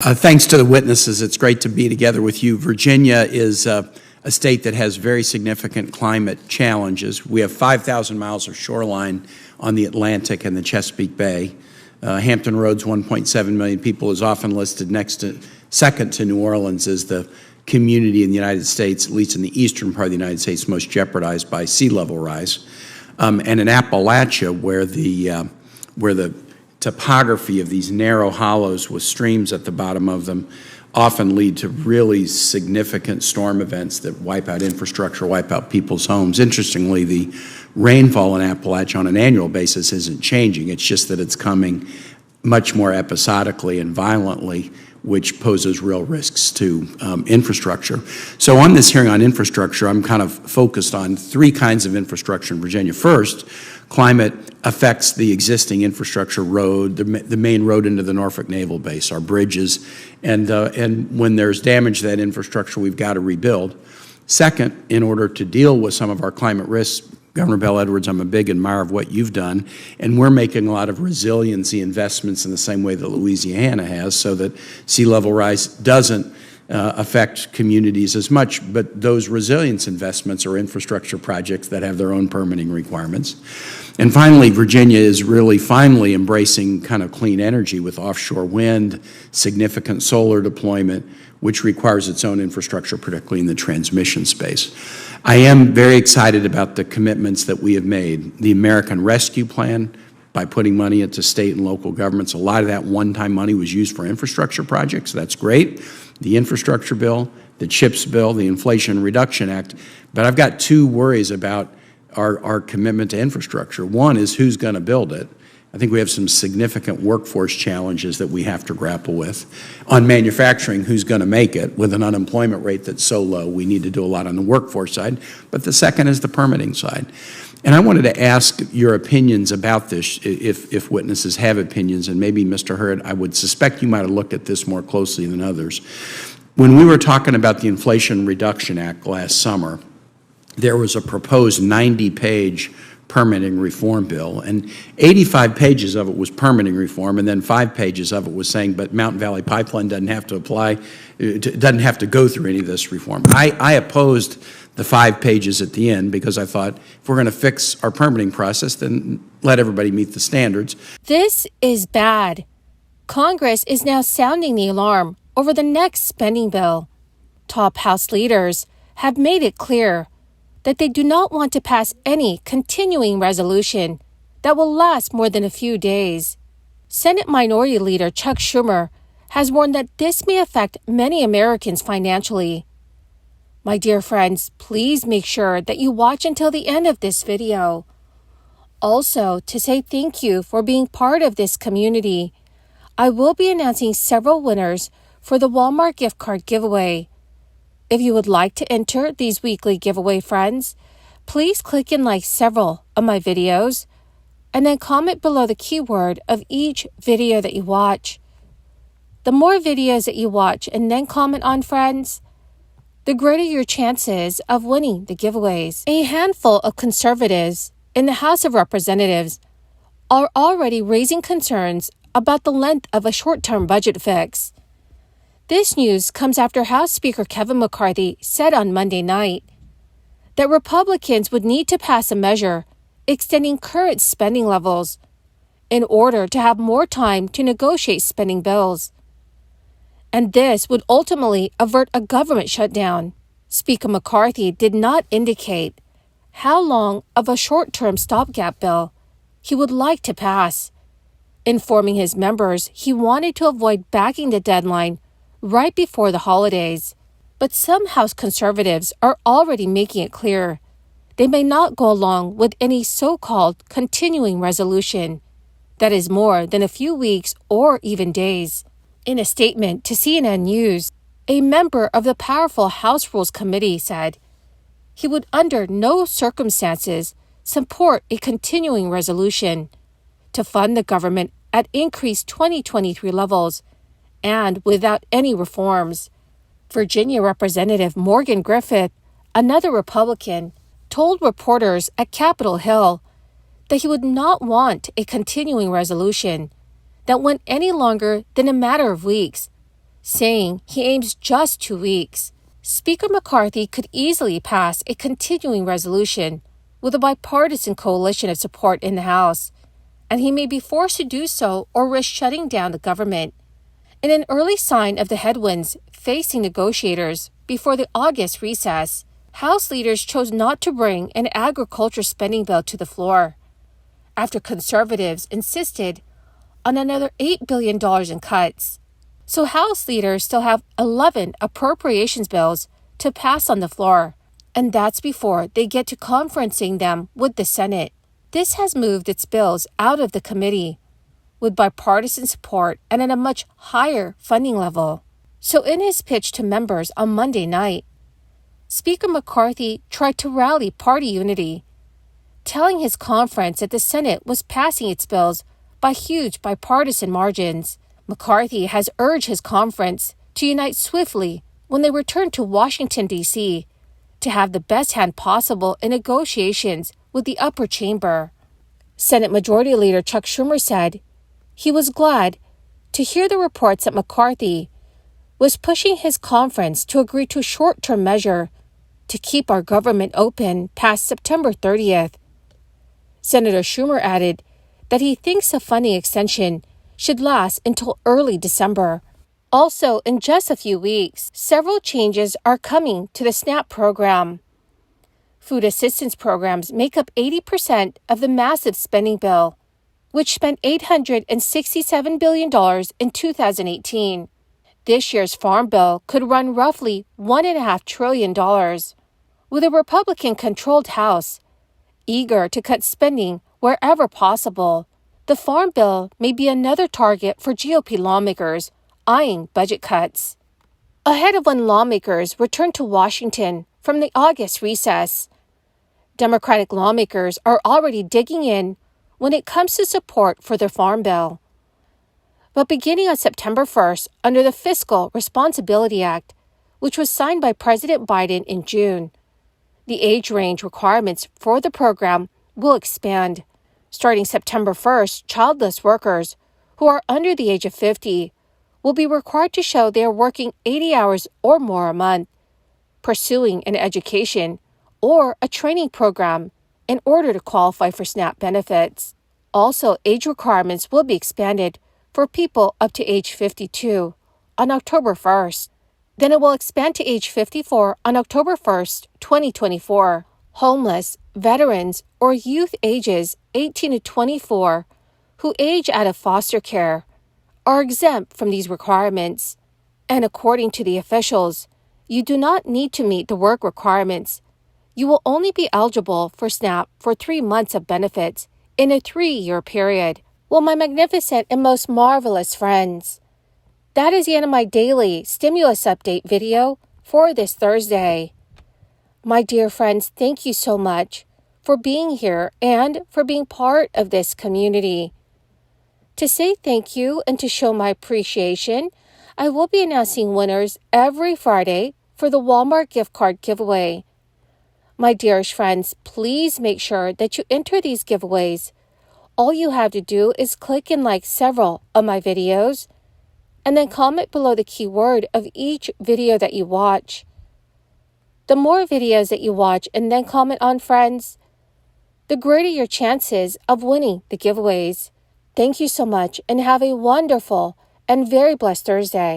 Thanks to the witnesses. It's great to be together with you. Virginia is a state that has very significant climate challenges. We have 5,000 miles of shoreline on the Atlantic and the Chesapeake Bay. Hampton Roads, 1.7 million people, is often listed second to New Orleans as the community in the United States, at least in the eastern part of the United States, most jeopardized by sea level rise. And in Appalachia, where the topography of these narrow hollows with streams at the bottom of them often lead to really significant storm events that wipe out infrastructure, wipe out people's homes. Interestingly, the rainfall in Appalachia on an annual basis isn't changing. It's just that it's coming much more episodically and violently, which poses real risks to infrastructure. So on this hearing on infrastructure, I'm kind of focused on three kinds of infrastructure in Virginia. First, climate affects the existing infrastructure road, the main road into the Norfolk Naval Base, our bridges, and when there's damage to that infrastructure, we've got to rebuild. Second, in order to deal with some of our climate risks, Governor Bell Edwards, I'm a big admirer of what you've done, and we're making a lot of resiliency investments in the same way that Louisiana has, so that sea level rise doesn't affect communities as much, but those resilience investments are infrastructure projects that have their own permitting requirements. And finally, Virginia is really finally embracing kind of clean energy with offshore wind, significant solar deployment, which requires its own infrastructure, particularly in the transmission space. I am very excited about the commitments that we have made. The American Rescue Plan, by putting money into state and local governments, a lot of that one-time money was used for infrastructure projects. That's great. The infrastructure bill, the CHIPS bill, the Inflation Reduction Act. But I've got two worries about our commitment to infrastructure. One is who's going to build it. I think we have some significant workforce challenges that we have to grapple with. On manufacturing, who's going to make it? With an unemployment rate that's so low, we need to do a lot on the workforce side. But the second is the permitting side. And I wanted to ask your opinions about this, if witnesses have opinions, and maybe, Mr. Hurd, I would suspect you might have looked at this more closely than others. When we were talking about the Inflation Reduction Act last summer, there was a proposed 90-page permitting reform bill, and 85 pages of it was permitting reform, and then 5 pages of it was saying, but Mountain Valley Pipeline doesn't have to apply, doesn't have to go through any of this reform. I opposed the 5 pages at the end because I thought if we're going to fix our permitting process, then let everybody meet the standards. This is bad. Congress is now sounding the alarm over the next spending bill. Top House leaders have made it clear that they do not want to pass any continuing resolution that will last more than a few days. Senate Minority Leader Chuck Schumer has warned that this may affect many Americans financially. My dear friends, please make sure that you watch until the end of this video. Also, to say thank you for being part of this community, I will be announcing several winners for the Walmart gift card giveaway. If you would like to enter these weekly giveaway, friends, please click and like several of my videos, and then comment below the keyword of each video that you watch. The more videos that you watch and then comment on, friends, the greater your chances of winning the giveaways. A handful of conservatives in the House of Representatives are already raising concerns about the length of a short-term budget fix. This news comes after House Speaker Kevin McCarthy said on Monday night that Republicans would need to pass a measure extending current spending levels in order to have more time to negotiate spending bills. And this would ultimately avert a government shutdown. Speaker McCarthy did not indicate how long of a short-term stopgap bill he would like to pass, informing his members he wanted to avoid backing the deadline right before the holidays. But some House conservatives are already making it clear they may not go along with any so-called continuing resolution that is more than a few weeks or even days. In a statement to CNN News, a member of the powerful House Rules Committee said he would under no circumstances support a continuing resolution to fund the government at increased 2023 levels and without any reforms. Virginia Representative Morgan Griffith, another Republican, told reporters at Capitol Hill that he would not want a continuing resolution that went any longer than a matter of weeks, saying he aims just 2 weeks. Speaker McCarthy could easily pass a continuing resolution with a bipartisan coalition of support in the House, and he may be forced to do so or risk shutting down the government. In an early sign of the headwinds facing negotiators before the August recess, House leaders chose not to bring an agriculture spending bill to the floor, after conservatives insisted on another $8 billion in cuts. So House leaders still have 11 appropriations bills to pass on the floor, and that's before they get to conferencing them with the Senate. This has moved its bills out of the committee with bipartisan support and at a much higher funding level. So in his pitch to members on Monday night, Speaker McCarthy tried to rally party unity, telling his conference that the Senate was passing its bills by huge bipartisan margins. McCarthy has urged his conference to unite swiftly when they return to Washington, D.C., to have the best hand possible in negotiations with the upper chamber. Senate Majority Leader Chuck Schumer said he was glad to hear the reports that McCarthy was pushing his conference to agree to a short-term measure to keep our government open past September 30th. Senator Schumer added that he thinks the funding extension should last until early December. Also, in just a few weeks, several changes are coming to the SNAP program. Food assistance programs make up 80% of the massive spending bill, which spent $867 billion in 2018. This year's farm bill could run roughly $1.5 trillion, with a Republican-controlled House eager to cut spending wherever possible. The farm bill may be another target for GOP lawmakers eyeing budget cuts. Ahead of when lawmakers return to Washington from the August recess, Democratic lawmakers are already digging in when it comes to support for their farm bill. But beginning on September 1st, under the Fiscal Responsibility Act, which was signed by President Biden in June, the age range requirements for the program will expand. Starting September 1st, childless workers who are under the age of 50 will be required to show they are working 80 hours or more a month, pursuing an education or a training program in order to qualify for SNAP benefits. Also, age requirements will be expanded for people up to age 52 on October 1st. Then it will expand to age 54 on October 1st, 2024. Homeless, veterans, or youth ages 18 to 24 who age out of foster care are exempt from these requirements. And according to the officials, you do not need to meet the work requirements. You will only be eligible for SNAP for 3 months of benefits in a 3-year period. Well, my magnificent and most marvelous friends, that is the end of my daily stimulus update video for this Thursday. My dear friends, thank you so much for being here and for being part of this community. To say thank you and to show my appreciation, I will be announcing winners every Friday for the Walmart gift card giveaway. My dearest friends, please make sure that you enter these giveaways. All you have to do is click and like several of my videos, and then comment below the keyword of each video that you watch. The more videos that you watch and then comment on, friends, the greater your chances of winning the giveaways. Thank you so much and have a wonderful and very blessed Thursday.